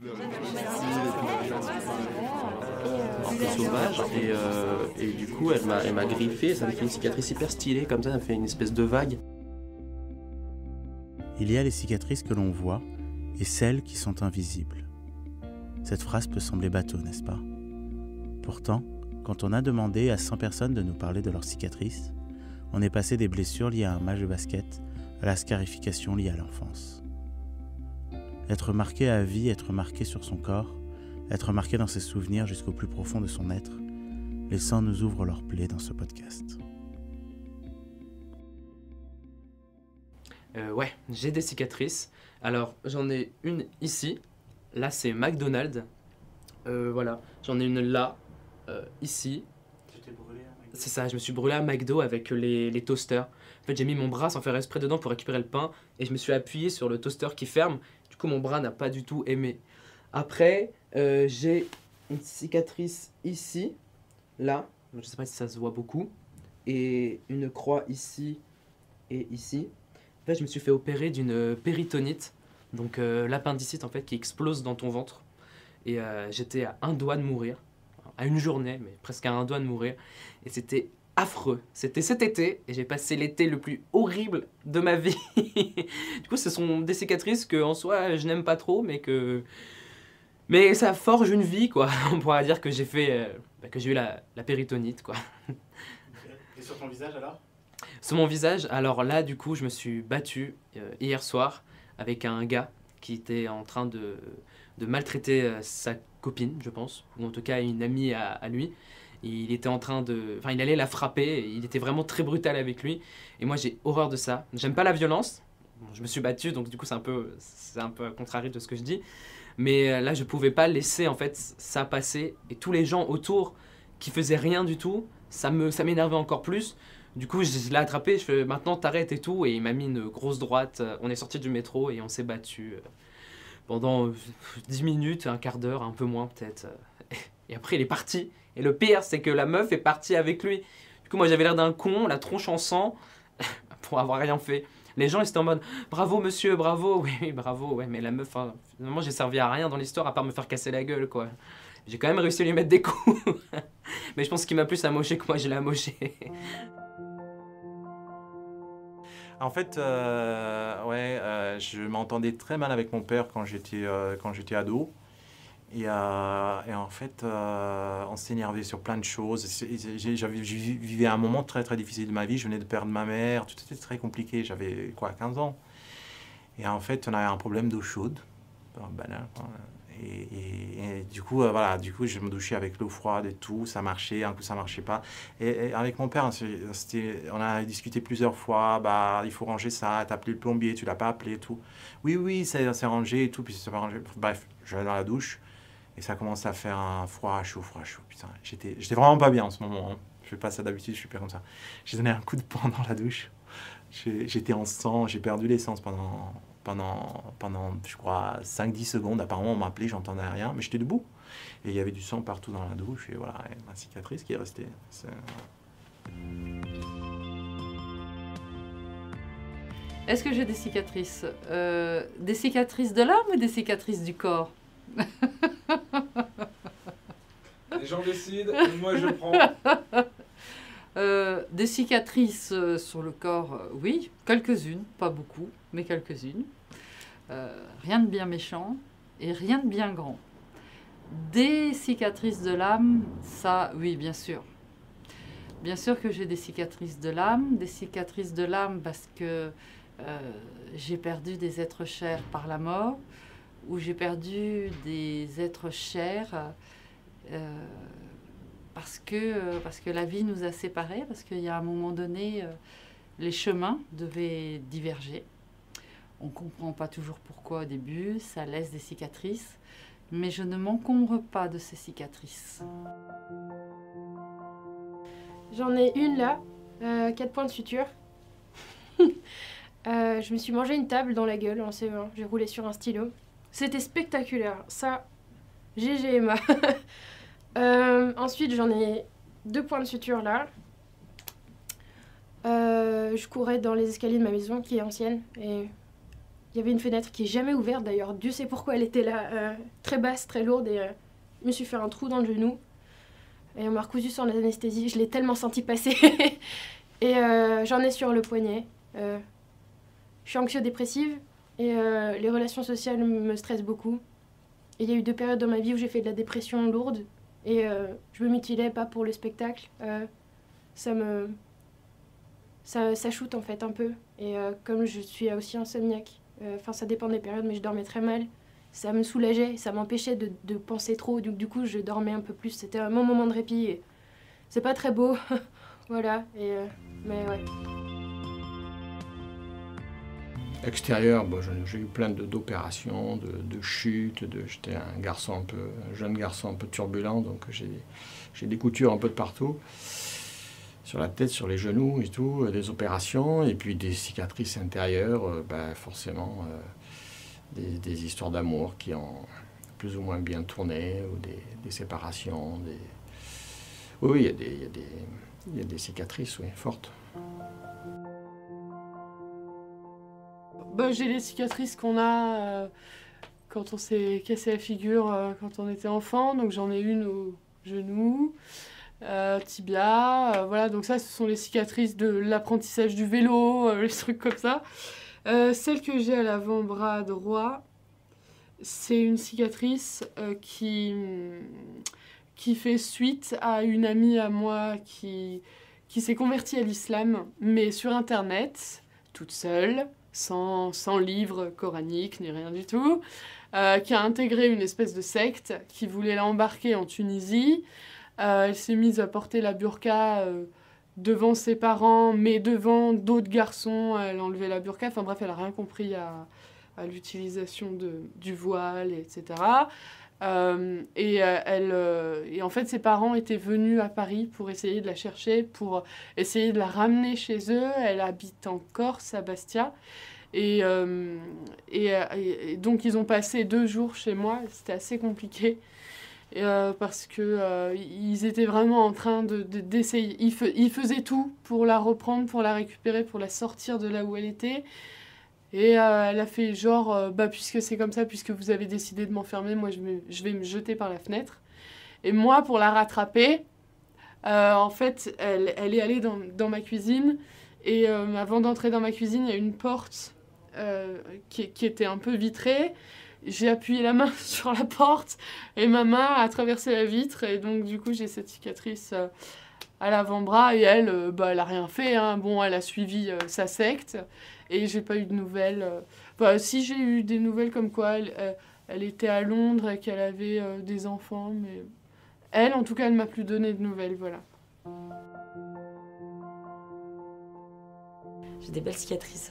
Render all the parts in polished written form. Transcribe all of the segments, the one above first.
Un peu sauvage et du coup elle m'a griffé, ça me fait une cicatrice hyper stylée comme ça me fait une espèce de vague. Il y a les cicatrices que l'on voit et celles qui sont invisibles. Cette phrase peut sembler bateau, n'est-ce pas? Pourtant, quand on a demandé à 100 personnes de nous parler de leurs cicatrices, on est passé des blessures liées à un match de basket à la scarification liée à l'enfance. Être marqué à vie, être marqué sur son corps, être marqué dans ses souvenirs jusqu'au plus profond de son être, les 100 nous ouvrent leurs plaies dans ce podcast. Ouais, j'ai des cicatrices. Alors, j'en ai une ici. Là, c'est McDonald's. Voilà, j'en ai une là, ici. Tu t'es brûlé à McDo? C'est ça, je me suis brûlé à McDo avec les toasters. En fait, j'ai mis mon bras sans faire exprès dedans pour récupérer le pain et je me suis appuyé sur le toaster qui ferme. Du coup, mon bras n'a pas du tout aimé. Après, j'ai une cicatrice ici, là. Je ne sais pas si ça se voit beaucoup. Et une croix ici et ici. En fait, je me suis fait opérer d'une péritonite, donc l'appendicite en fait qui explose dans ton ventre. Et j'étais à un doigt de mourir, à une journée, mais presque à un doigt de mourir. Et c'était affreux. C'était cet été et j'ai passé l'été le plus horrible de ma vie. Du coup, ce sont des cicatrices que en soi je n'aime pas trop, mais ça forge une vie quoi. On pourra dire que j'ai fait que j'ai eu la péritonite quoi. Et sur ton visage alors? Sur mon visage, alors là, du coup, je me suis battu hier soir avec un gars qui était en train de maltraiter sa copine, je pense, ou en tout cas une amie à lui. Et il était en train de... Enfin, il allait la frapper, et il était vraiment très brutal avec lui. Et moi, j'ai horreur de ça. J'aime pas la violence. Bon, je me suis battu, donc du coup, c'est un peu contraire de ce que je dis. Mais là, je pouvais pas laisser, en fait, ça passer. Et tous les gens autour qui faisaient rien du tout, ça m'énervait encore plus. Du coup, je l'ai attrapé, je fais maintenant t'arrêtes et tout, et il m'a mis une grosse droite. On est sorti du métro et on s'est battu pendant 10 minutes, un quart d'heure, un peu moins peut-être. Et après, il est parti. Et le pire, c'est que la meuf est partie avec lui. Du coup, moi, j'avais l'air d'un con, la tronche en sang, pour avoir rien fait. Les gens, ils étaient en mode bravo monsieur, bravo, oui, bravo, ouais, mais la meuf, hein, finalement, j'ai servi à rien dans l'histoire à part me faire casser la gueule, quoi. J'ai quand même réussi à lui mettre des coups. Mais je pense qu'il m'a plus amoché que moi, je l'ai amoché. En fait, je m'entendais très mal avec mon père quand j'étais ado. Et en fait, on s'énervait sur plein de choses. Je vivais un moment très très difficile de ma vie. Je venais de perdre ma mère. Tout était très compliqué. J'avais 15 ans. Et en fait, on avait un problème d'eau chaude. Banal, quoi. Et du coup, je me douchais avec l'eau froide et tout, ça marchait, un coup ça marchait pas. Et avec mon père, on a discuté plusieurs fois, il faut ranger ça, t'as appelé le plombier, tu l'as pas appelé et tout. Oui, c'est rangé et tout, puis c'est pas rangé. Bref, je vais dans la douche et ça commence à faire un froid chaud, putain. J'étais vraiment pas bien en ce moment, hein. Je fais pas ça d'habitude, je suis pas comme ça. J'ai donné un coup de poing dans la douche. J'étais en sang, j'ai perdu l'essence pendant je crois 5-10 secondes. Apparemment on m'a appelé, j'entendais rien, mais j'étais debout et il y avait du sang partout dans la douche et voilà, et ma cicatrice qui est restée. Est-ce que j'ai des cicatrices? Des cicatrices de l'âme ou des cicatrices du corps? Les gens décident, moi je prends. Des cicatrices sur le corps, oui, quelques-unes, pas beaucoup, mais quelques-unes. Rien de bien méchant et rien de bien grand. Des cicatrices de l'âme, ça, oui, bien sûr. Bien sûr que j'ai des cicatrices de l'âme parce que j'ai perdu des êtres chers par la mort, ou j'ai perdu des êtres chers parce que la vie nous a séparés, parce qu'il y a un moment donné, les chemins devaient diverger. On ne comprend pas toujours pourquoi au début, ça laisse des cicatrices, mais je ne m'encombre pas de ces cicatrices. J'en ai une là, 4 points de suture. Je me suis mangé une table dans la gueule en CE1, j'ai roulé sur un stylo. C'était spectaculaire, ça, GG Emma. Ensuite, j'en ai 2 points de suture là. Je courais dans les escaliers de ma maison qui est ancienne et Il y avait une fenêtre qui est jamais ouverte d'ailleurs. Dieu sait pourquoi elle était là, très basse, très lourde. Et je me suis fait un trou dans le genou. Et on m'a recousu sans anesthésie. Je l'ai tellement senti passer. Et j'en ai sur le poignet. Je suis anxio-dépressive. Et les relations sociales me stressent beaucoup. Et il y a eu 2 périodes dans ma vie où j'ai fait de la dépression lourde. Et je me mutilais pas pour le spectacle. Ça shoot en fait un peu. Et comme je suis aussi insomniaque, enfin ça dépend des périodes, mais je dormais très mal. Ça me soulageait, ça m'empêchait de penser trop. Du coup, je dormais un peu plus. C'était mon moment de répit. Et c'est pas très beau. Voilà. Et, mais ouais. Extérieur, bon, j'ai eu plein d'opérations, de chutes. J'étais un jeune garçon un peu turbulent, donc j'ai des coutures un peu de partout. Sur la tête, sur les genoux et tout, des opérations, et puis des cicatrices intérieures, forcément des histoires d'amour qui ont plus ou moins bien tourné, ou des séparations. Oui, il y a des cicatrices, oui, fortes. J'ai les cicatrices qu'on a quand on s'est cassé la figure quand on était enfant, donc j'en ai une au genou. Tibia, voilà, donc ça ce sont les cicatrices de l'apprentissage du vélo, les trucs comme ça. Celle que j'ai à l'avant-bras droit, c'est une cicatrice qui fait suite à une amie à moi qui s'est convertie à l'islam, mais sur internet, toute seule, sans livre coranique ni rien du tout, qui a intégré une espèce de secte qui voulait l'embarquer en Tunisie. Elle s'est mise à porter la burqa devant ses parents, mais devant d'autres garçons, elle enlevait la burqa. Enfin bref, elle n'a rien compris à l'utilisation du voile, etc. Et en fait, ses parents étaient venus à Paris pour essayer de la chercher, pour essayer de la ramener chez eux. Elle habite en Corse, à Bastia. Et donc, ils ont passé 2 jours chez moi. C'était assez compliqué. Parce que ils étaient vraiment en train d'essayer. Ils faisaient tout pour la reprendre, pour la récupérer, pour la sortir de là où elle était. Et elle a fait genre, puisque c'est comme ça, puisque vous avez décidé de m'enfermer, moi je vais me jeter par la fenêtre. Et moi, pour la rattraper, en fait, elle est allée dans ma cuisine. Et avant d'entrer dans ma cuisine, il y a une porte qui était un peu vitrée. J'ai appuyé la main sur la porte et ma main a traversé la vitre. Et donc, du coup, j'ai cette cicatrice à l'avant-bras. Et elle, elle a rien fait. Hein. Bon, elle a suivi sa secte. Et j'ai pas eu de nouvelles. Si, j'ai eu des nouvelles comme quoi elle était à Londres et qu'elle avait des enfants. Mais elle, en tout cas, elle m'a plus donné de nouvelles. Voilà. J'ai des belles cicatrices.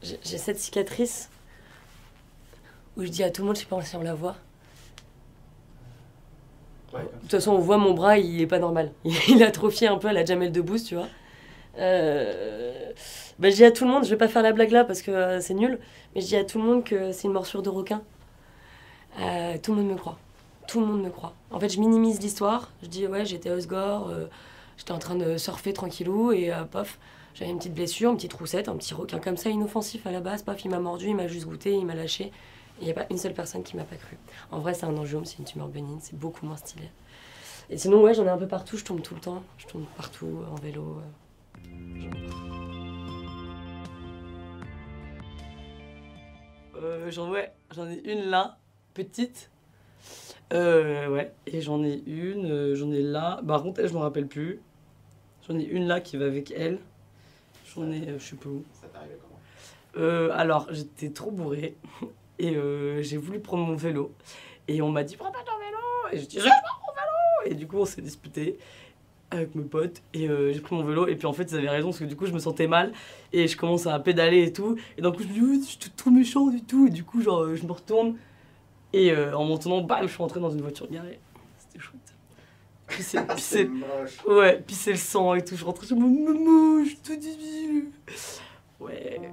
J'ai cette cicatrice où je dis à tout le monde, je sais pas si on la voit. Ouais. De toute façon, on voit mon bras, il est pas normal. Il a atrophié un peu à la Jamel Debbouze, tu vois. Je dis à tout le monde, je vais pas faire la blague là parce que c'est nul, mais je dis à tout le monde que c'est une morsure de requin. Tout le monde me croit. Tout le monde me croit. En fait, je minimise l'histoire. Je dis, ouais, j'étais à Osgore, j'étais en train de surfer tranquillou et pof. J'avais une petite blessure, une petite roussette, un petit requin comme ça, inoffensif à la base. Paf, il m'a mordu, il m'a juste goûté, il m'a lâché. Et il n'y a pas une seule personne qui m'a pas cru. En vrai, c'est un angiome, c'est une tumeur bénigne, c'est beaucoup moins stylé. Et sinon, ouais, j'en ai un peu partout, je tombe tout le temps. Je tombe partout, en vélo. J'en ai une là, petite. Ouais, et j'en ai là. Par contre, elle, je m'en rappelle plus. J'en ai une là qui va avec elle. J'en ai, je sais pas où. Ça t'est arrivé comment? Alors, j'étais trop bourrée et j'ai voulu prendre mon vélo. Et on m'a dit, prends pas ton vélo. Et j'ai dit, je prends mon vélo. Et du coup, on s'est disputé avec mes potes. Et j'ai pris mon vélo. Et puis en fait, ils avaient raison parce que du coup, je me sentais mal. Et je commence à pédaler et tout. Et d'un coup, je me dis, oui, je suis trop méchant du tout. Et du coup, genre, je me retourne. Et en m'en tournant, bam, je suis rentré dans une voiture garée. C'était chouette. Puis c'est ouais, puis c'est le sang et tout. Je rentre, je me maman, je te dis. Ouais.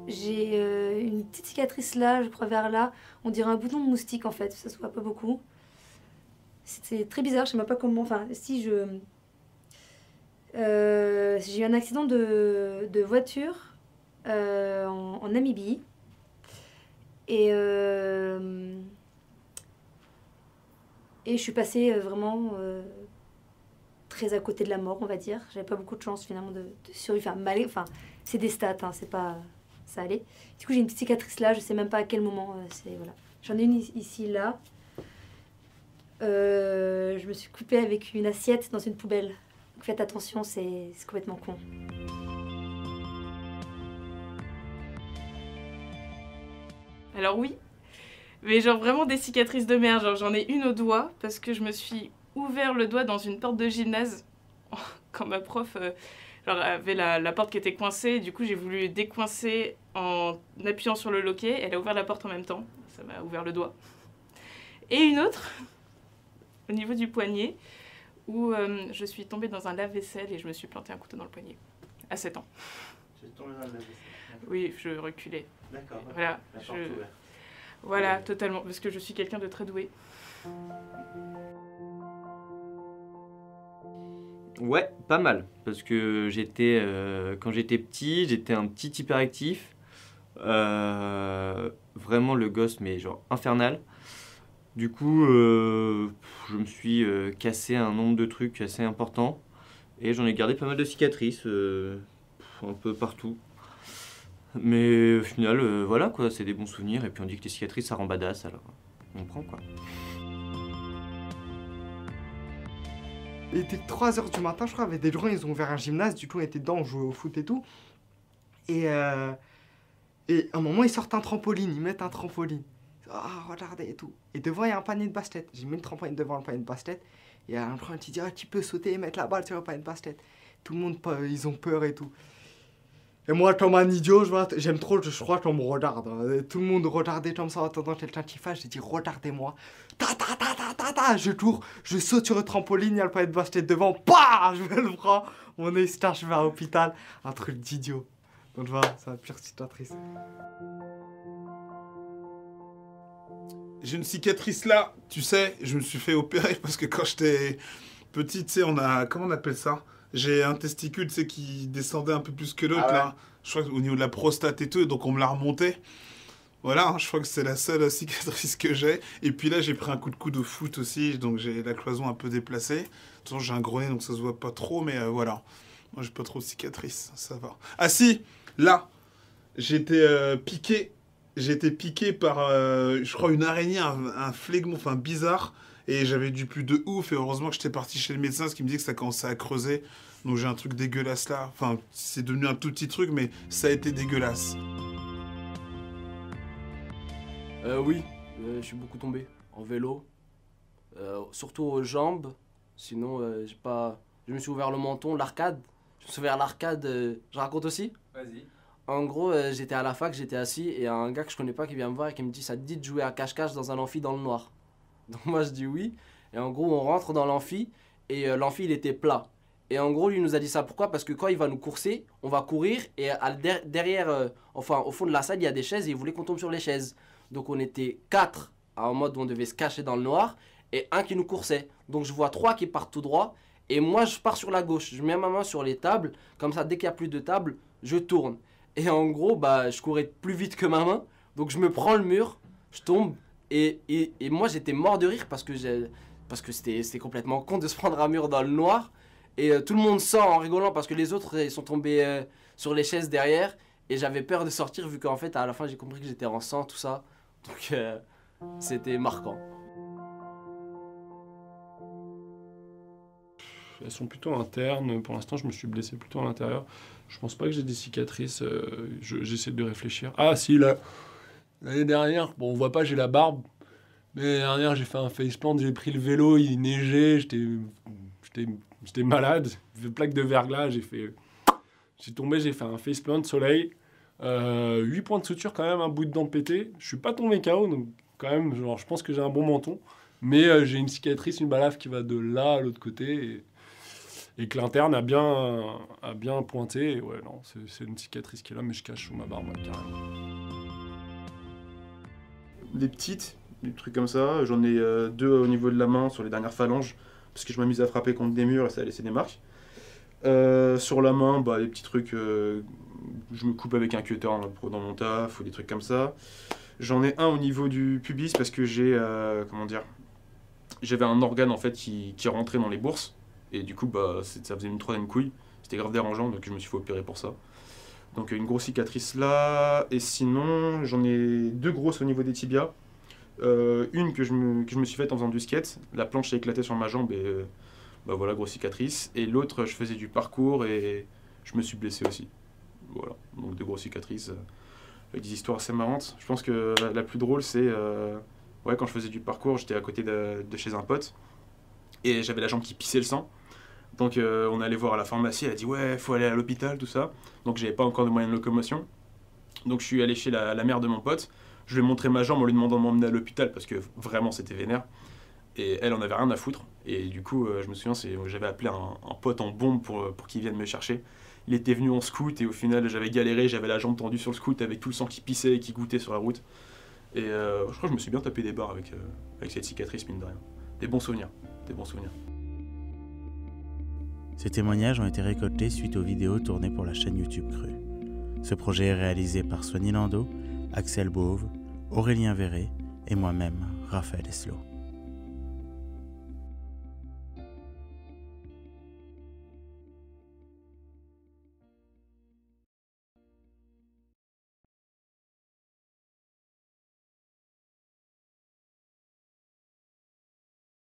J'ai une petite cicatrice là, je crois vers là. On dirait un bouton de moustique en fait, ça se voit pas beaucoup. C'était très bizarre, je sais même pas comment. Enfin, si je. J'ai eu un accident de voiture en Namibie. Et je suis passée vraiment très à côté de la mort, on va dire. J'avais pas beaucoup de chance finalement de survivre. Enfin, c'est des stats, hein, c'est pas... Ça allait. Du coup, j'ai une petite cicatrice là, je sais même pas à quel moment. Voilà. J'en ai une ici, là. Je me suis coupée avec une assiette dans une poubelle. Donc faites attention, c'est complètement con. Alors oui, mais genre vraiment des cicatrices de merde. Genre j'en ai une au doigt parce que je me suis ouvert le doigt dans une porte de gymnase quand ma prof genre, avait la porte qui était coincée. Et du coup j'ai voulu décoincer en appuyant sur le loquet. Elle a ouvert la porte en même temps. Ça m'a ouvert le doigt. Et une autre au niveau du poignet où je suis tombée dans un lave-vaisselle et je me suis planté un couteau dans le poignet à 7 ans. Tu es tombée dans le lave-vaisselle? Oui, je reculais. D'accord. Voilà, voilà, totalement, parce que je suis quelqu'un de très doué. Ouais, pas mal, parce que quand j'étais petit, j'étais un petit hyperactif, vraiment le gosse, mais genre infernal. Du coup, je me suis cassé un nombre de trucs assez importants, et j'en ai gardé pas mal de cicatrices, un peu partout. Mais au final, voilà quoi, c'est des bons souvenirs, et puis on dit que les cicatrices ça rend badass, alors on prend quoi. Il était 3h du matin, je crois, avec des gens, ils ont ouvert un gymnase, du coup on était dedans, on jouait au foot et tout. Et à un moment, ils sortent un trampoline, ils mettent un trampoline. Ah, regardez et tout. Et devant, il y a un panier de basket. J'ai mis le trampoline devant le panier de basket. Il y a un grand qui dit, ah, tu peux sauter et mettre la balle sur le panier de basket. Tout le monde, ils ont peur et tout. Et moi, comme un idiot, j'aime trop, je crois qu'on me regarde. Tout le monde regardait comme ça en attendant quelqu'un qui fasse. J'ai dit, regardez-moi. Je cours, je saute sur le trampoline, il y a le panier de basket devant. Bah, je mets le bras, mon nez se tâche, je vais à l'hôpital. Un truc d'idiot. Donc voilà, c'est la pire cicatrice. J'ai une cicatrice là, tu sais, je me suis fait opérer parce que quand j'étais petit, tu sais, comment on appelle ça? J'ai un testicule, tu sais, qui descendait un peu plus que l'autre, là. Je crois qu'au niveau de la prostate et tout, et donc on me l'a remonté. Voilà, hein, je crois que c'est la seule cicatrice que j'ai. Et puis là, j'ai pris un coup de coude au foot aussi, donc j'ai la cloison un peu déplacée. De toute façon, j'ai un gros nez, donc ça se voit pas trop, mais voilà. Moi, j'ai pas trop de cicatrices, ça va. Ah si, là, j'ai été piqué. J'ai été piqué par, je crois, une araignée, un flegmon, enfin bizarre. Et j'avais du pus de ouf. Et heureusement que j'étais parti chez le médecin, parce qu'il me disait que ça commençait à creuser. Donc j'ai un truc dégueulasse là. Enfin, c'est devenu un tout petit truc, mais ça a été dégueulasse. Oui, je suis beaucoup tombé en vélo. Surtout aux jambes. Sinon, je me suis ouvert le menton, l'arcade. Je me suis ouvert l'arcade. Je raconte aussi? Vas-y. En gros, j'étais à la fac, j'étais assis, et un gars que je connais pas qui vient me voir et qui me dit, ça te dit de jouer à cache-cache dans un amphi dans le noir? Donc moi je dis oui, et en gros on rentre dans l'amphi, et l'amphi il était plat. Et en gros lui nous a dit ça, pourquoi? Parce que quand il va nous courser, on va courir, et derrière, enfin au fond de la salle il y a des chaises, et il voulait qu'on tombe sur les chaises. Donc on était 4 en mode où on devait se cacher dans le noir, et un qui nous coursait. Donc je vois 3 qui partent tout droit, et moi je pars sur la gauche, je mets ma main sur les tables, comme ça dès qu'il n'y a plus de table, je tourne. Et en gros, bah, je courais plus vite que ma main, donc je me prends le mur, je tombe, et moi j'étais mort de rire parce que c'était complètement con de se prendre un mur dans le noir, et tout le monde sort en rigolant parce que les autres ils sont tombés sur les chaises derrière, et j'avais peur de sortir vu qu'en fait à la fin j'ai compris que j'étais en sang, tout ça, donc c'était marquant. Elles sont plutôt internes. Pour l'instant, je me suis blessé plutôt à l'intérieur. Je pense pas que j'ai des cicatrices. J'essaie de réfléchir. Ah si, l'année dernière, bon, on voit pas, j'ai la barbe. Mais l'année dernière, j'ai fait un faceplant, j'ai pris le vélo, il neigeait, j'étais malade. J'ai fait plaque de verglas, j'ai tombé, j'ai fait un faceplant de soleil. 8 points de suture quand même, un bout de dent pété. Je suis pas tombé KO, donc quand même, genre, je pense que j'ai un bon menton. Mais j'ai une cicatrice, une balafre qui va de là à l'autre côté. Et que l'interne a bien pointé. Et ouais, non, c'est une cicatrice qui est là, mais je cache sous ma barbe, carrément. Des petites, des trucs comme ça. J'en ai 2 au niveau de la main, sur les dernières phalanges, parce que je m'amuse à frapper contre des murs et ça a laissé des marques. Sur la main, bah, des petits trucs, je me coupe avec un cutter dans mon taf ou des trucs comme ça. J'en ai un au niveau du pubis parce que j'ai, comment dire, j'avais un organe en fait qui rentrait dans les bourses et du coup bah, ça faisait une troisième couille. C'était grave dérangeant donc je me suis fait opérer pour ça. Donc une grosse cicatrice là, et sinon j'en ai deux grosses au niveau des tibias. Une que je me suis faite en faisant du skate, la planche a éclaté sur ma jambe et bah voilà, grosse cicatrice. Et l'autre, je faisais du parcours et je me suis blessé aussi. Voilà, donc deux grosses cicatrices avec des histoires assez marrantes. Je pense que la plus drôle c'est ouais, quand je faisais du parcours, j'étais à côté de chez un pote et j'avais la jambe qui pissait le sang. Donc on est allé voir à la pharmacie, elle a dit ouais, faut aller à l'hôpital, tout ça. Donc j'avais pas encore de moyens de locomotion. Donc je suis allé chez la mère de mon pote, je lui ai montré ma jambe en lui demandant de m'emmener à l'hôpital parce que vraiment c'était vénère. Et elle en avait rien à foutre. Et du coup, je me souviens, j'avais appelé un pote en bombe pour qu'il vienne me chercher. Il était venu en scoot et au final j'avais galéré, j'avais la jambe tendue sur le scoot avec tout le sang qui pissait et qui goûtait sur la route. Et je crois que je me suis bien tapé des barres avec cette cicatrice, mine de rien. Des bons souvenirs, des bons souvenirs. Ces témoignages ont été récoltés suite aux vidéos tournées pour la chaîne YouTube Cru. Ce projet est réalisé par Soigny Landau, Axel Bauve, Aurélien Verret et moi-même, Raphaël Eslo.